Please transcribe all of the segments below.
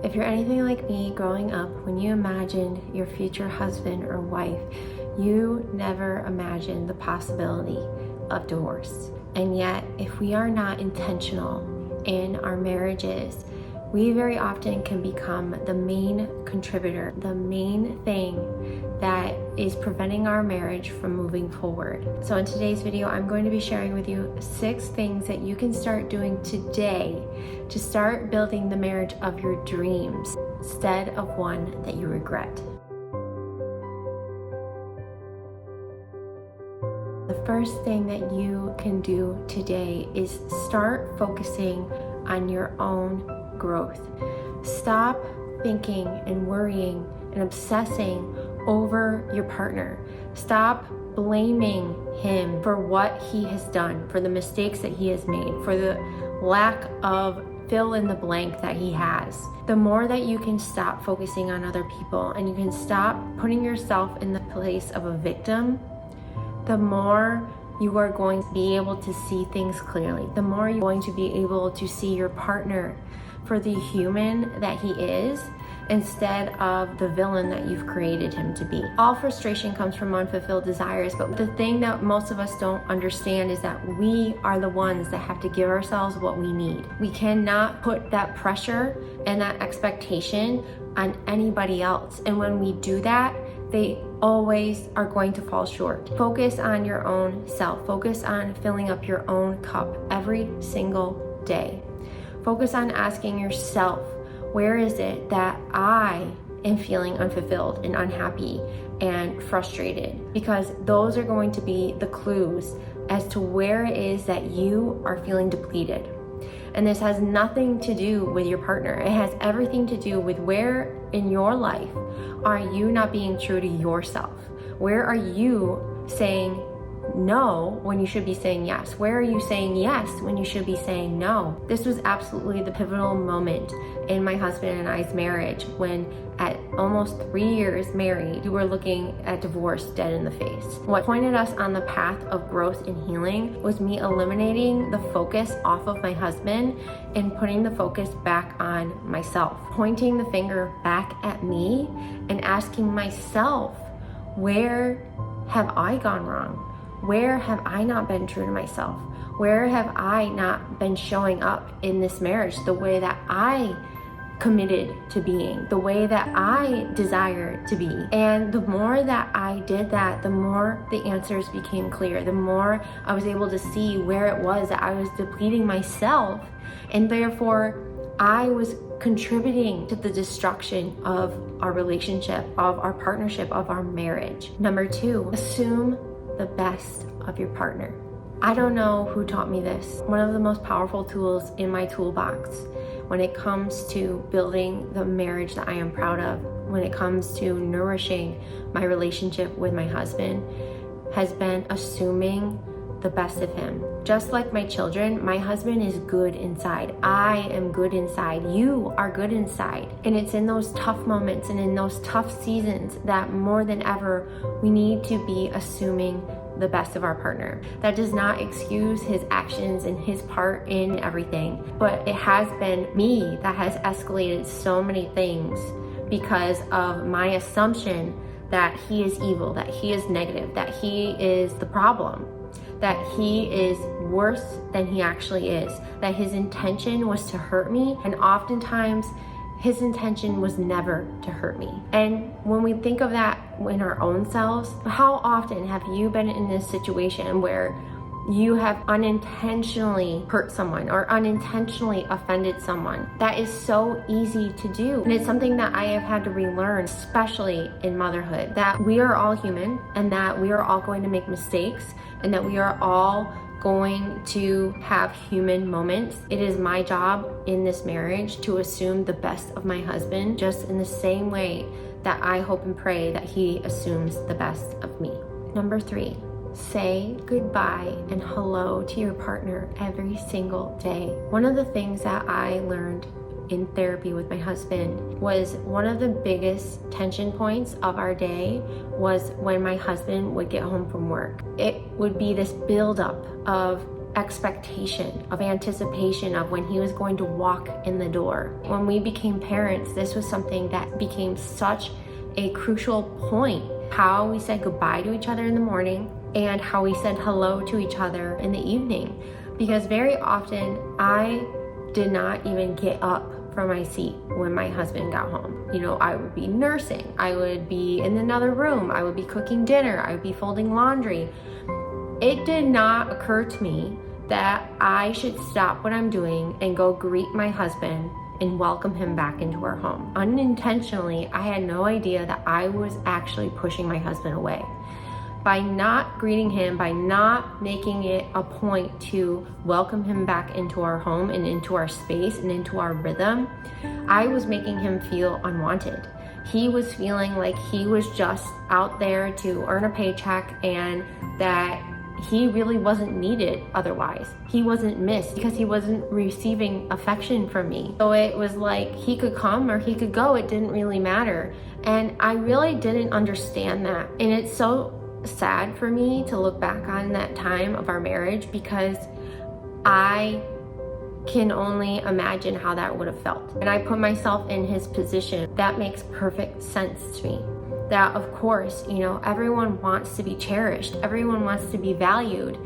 If you're anything like me growing up, when you imagined your future husband or wife, you never imagined the possibility of divorce. And yet, if we are not intentional in our marriages, we very often can become the main contributor, the main thing that is preventing our marriage from moving forward. So in today's video, I'm going to be sharing with you 6 things that you can start doing today to start building the marriage of your dreams instead of one that you regret. The first thing that you can do today is start focusing on your own growth. Stop thinking and worrying and obsessing over your partner. Stop blaming him for what he has done, for the mistakes that he has made, for the lack of fill in the blank that he has. The more that you can stop focusing on other people and you can stop putting yourself in the place of a victim, the more you are going to be able to see things clearly. The more you're going to be able to see your partner for the human that he is, instead of the villain that you've created him to be. All frustration comes from unfulfilled desires, but the thing that most of us don't understand is that we are the ones that have to give ourselves what we need. We cannot put that pressure and that expectation on anybody else. And when we do that, they always are going to fall short. Focus on your own self. Focus on filling up your own cup every single day. Focus on asking yourself, where is it that I am feeling unfulfilled and unhappy and frustrated? Because those are going to be the clues as to where it is that you are feeling depleted. And this has nothing to do with your partner. It has everything to do with where in your life are you not being true to yourself? Where are you saying no when you should be saying yes? Where are you saying yes when you should be saying no? This was absolutely the pivotal moment in my husband and I's marriage when at almost 3 years married, we were looking at divorce dead in the face. What pointed us on the path of growth and healing was me eliminating the focus off of my husband and putting the focus back on myself, pointing the finger back at me and asking myself, where have I gone wrong? Where have I not been true to myself? Where have I not been showing up in this marriage the way that I committed to being, the way that I desire to be? And the more that I did that, the more the answers became clear. The more I was able to see where it was that I was depleting myself, and therefore I was contributing to the destruction of our relationship, of our partnership, of our marriage. Number 2, assume the best of your partner. I don't know who taught me this. One of the most powerful tools in my toolbox when it comes to building the marriage that I am proud of, when it comes to nourishing my relationship with my husband, has been assuming the best of him. Just like my children, my husband is good inside. I am good inside. You are good inside. And it's in those tough moments and in those tough seasons that more than ever, we need to be assuming the best of our partner. That does not excuse his actions and his part in everything, but it has been me that has escalated so many things because of my assumption that he is evil, that he is negative, that he is the problem, that he is worse than he actually is, that his intention was to hurt me, and oftentimes his intention was never to hurt me. And when we think of that in our own selves, how often have you been in this situation where you have unintentionally hurt someone or unintentionally offended someone? That is so easy to do. And it's something that I have had to relearn, especially in motherhood, that we are all human and that we are all going to make mistakes and that we are all going to have human moments. It is my job in this marriage to assume the best of my husband, just in the same way that I hope and pray that he assumes the best of me. Number 3, say goodbye and hello to your partner every single day. One of the things that I learned in therapy with my husband was one of the biggest tension points of our day was when my husband would get home from work. It would be this buildup of expectation, of anticipation of when he was going to walk in the door. When we became parents, this was something that became such a crucial point. How we said goodbye to each other in the morning and how we said hello to each other in the evening. Because very often I did not even get up from my seat when my husband got home. I would be nursing, I would be in another room, I would be cooking dinner, I would be folding laundry. It did not occur to me that I should stop what I'm doing and go greet my husband and welcome him back into our home. Unintentionally, I had no idea that I was actually pushing my husband away. By not greeting him, by not making it a point to welcome him back into our home and into our space and into our rhythm, I was making him feel unwanted. He was feeling like he was just out there to earn a paycheck and that he really wasn't needed otherwise. He wasn't missed because he wasn't receiving affection from me. So it was like he could come or he could go. It didn't really matter. And I really didn't understand that. And it's so sad for me to look back on that time of our marriage because I can only imagine how that would have felt. And I put myself in his position. That makes perfect sense to me. That of course, everyone wants to be cherished. Everyone wants to be valued.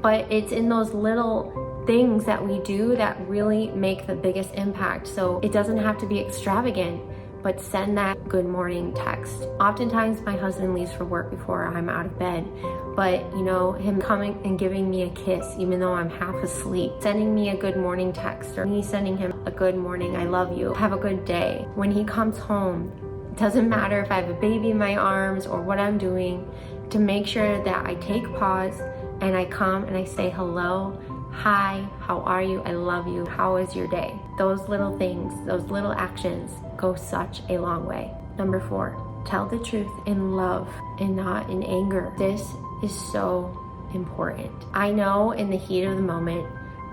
But it's in those little things that we do that really make the biggest impact. So it doesn't have to be extravagant, but send that good morning text. Oftentimes my husband leaves for work before I'm out of bed, but him coming and giving me a kiss, even though I'm half asleep, sending me a good morning text, or me sending him a good morning, I love you, have a good day. When he comes home, it doesn't matter if I have a baby in my arms or what I'm doing, to make sure that I take pause and I come and I say hello, hi, how are you, I love you, how is your day? Those little things, those little actions go such a long way. Number 4, tell the truth in love and not in anger. This is so important. I know in the heat of the moment,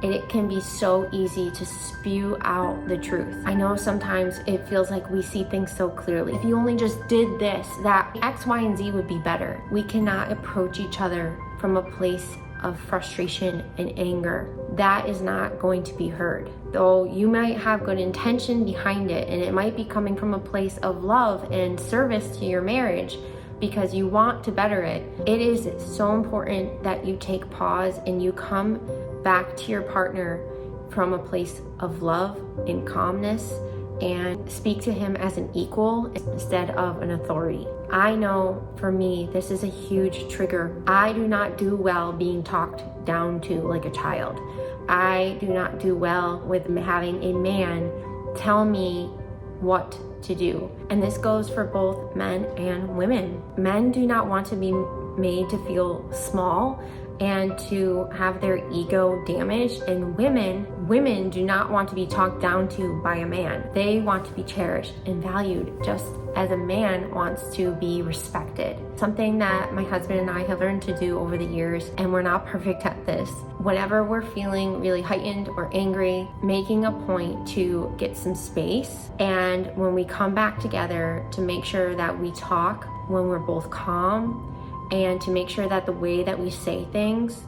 it can be so easy to spew out the truth. I know sometimes it feels like we see things so clearly. If you only just did this, that X, Y, and Z would be better. We cannot approach each other from a place of frustration and anger. That is not going to be heard. Though you might have good intention behind it, and it might be coming from a place of love and service to your marriage because you want to better it. It is so important that you take pause and you come back to your partner from a place of love and calmness and speak to him as an equal instead of an authority. I know for me, this is a huge trigger. I do not do well being talked down to like a child. I do not do well with having a man tell me what to do. And this goes for both men and women. Men do not want to be made to feel small and to have their ego damaged, and women do not want to be talked down to by a man. They want to be cherished and valued just as a man wants to be respected. Something that my husband and I have learned to do over the years, and we're not perfect at this. Whenever we're feeling really heightened or angry, making a point to get some space, and when we come back together to make sure that we talk when we're both calm, and to make sure that the way that we say things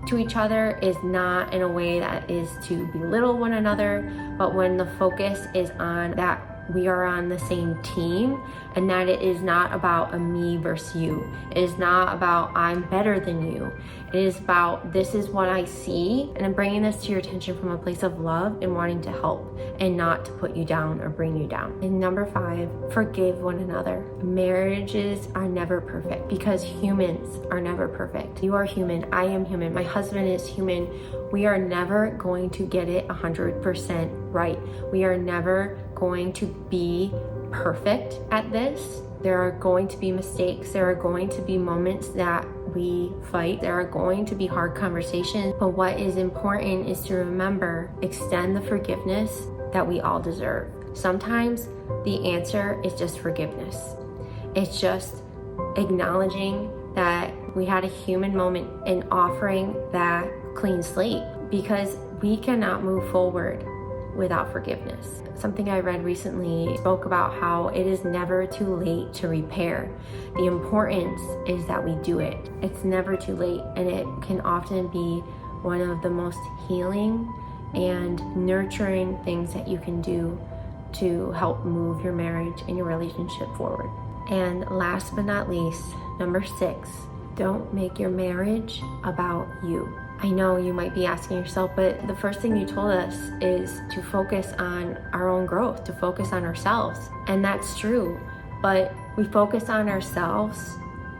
to each other is not in a way that is to belittle one another, but when the focus is on that we are on the same team and that it is not about a me versus you. It is not about I'm better than you. It is about this is what I see, and I'm bringing this to your attention from a place of love and wanting to help and not to put you down or bring you down. And number 5, forgive one another. Marriages are never perfect because humans are never perfect. You are human. I am human. My husband is human. We are never going to get it 100% right. We are never going to be perfect at this. There are going to be mistakes. There are going to be moments that we fight. There are going to be hard conversations. But what is important is to remember, extend the forgiveness that we all deserve. Sometimes the answer is just forgiveness. It's just acknowledging that we had a human moment and offering that clean slate, because we cannot move forward without forgiveness. Something I read recently spoke about how it is never too late to repair. The importance is that we do it. It's never too late, and it can often be one of the most healing and nurturing things that you can do to help move your marriage and your relationship forward. And last but not least, number 6, don't make your marriage about you. I know you might be asking yourself, but the first thing you told us is to focus on our own growth, to focus on ourselves. And that's true, but we focus on ourselves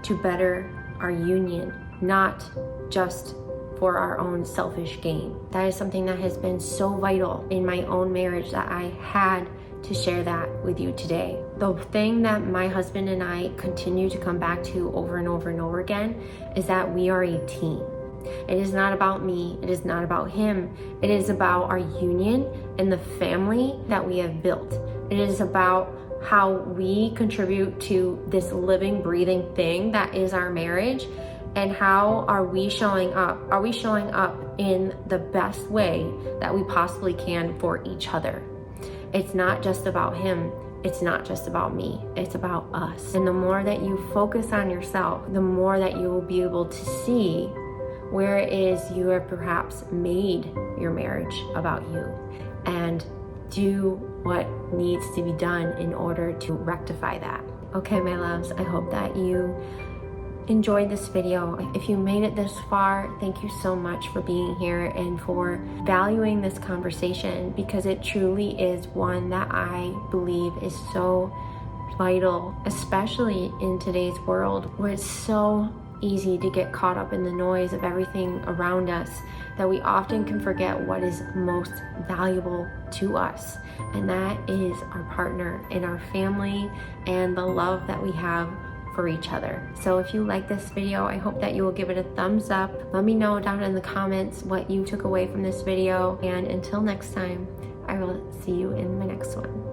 to better our union, not just for our own selfish gain. That is something that has been so vital in my own marriage that I had to share that with you today. The thing that my husband and I continue to come back to over and over and over again is that we are a team. It is not about me. It is not about him. It is about our union and the family that we have built. It is about how we contribute to this living, breathing thing that is our marriage. And how are we showing up? Are we showing up in the best way that we possibly can for each other? It's not just about him. It's not just about me. It's about us. And the more that you focus on yourself, the more that you will be able to see where it is you have perhaps made your marriage about you, and do what needs to be done in order to rectify that. Okay, my loves, I hope that you enjoyed this video. If you made it this far, thank you so much for being here and for valuing this conversation, because it truly is one that I believe is so vital, especially in today's world where it's so easy to get caught up in the noise of everything around us, that we often can forget what is most valuable to us, and that is our partner and our family and the love that we have for each other. So if you like this video, I hope that you will give it a thumbs up. Let me know down in the comments what you took away from this video, and until next time, I will see you in my next one.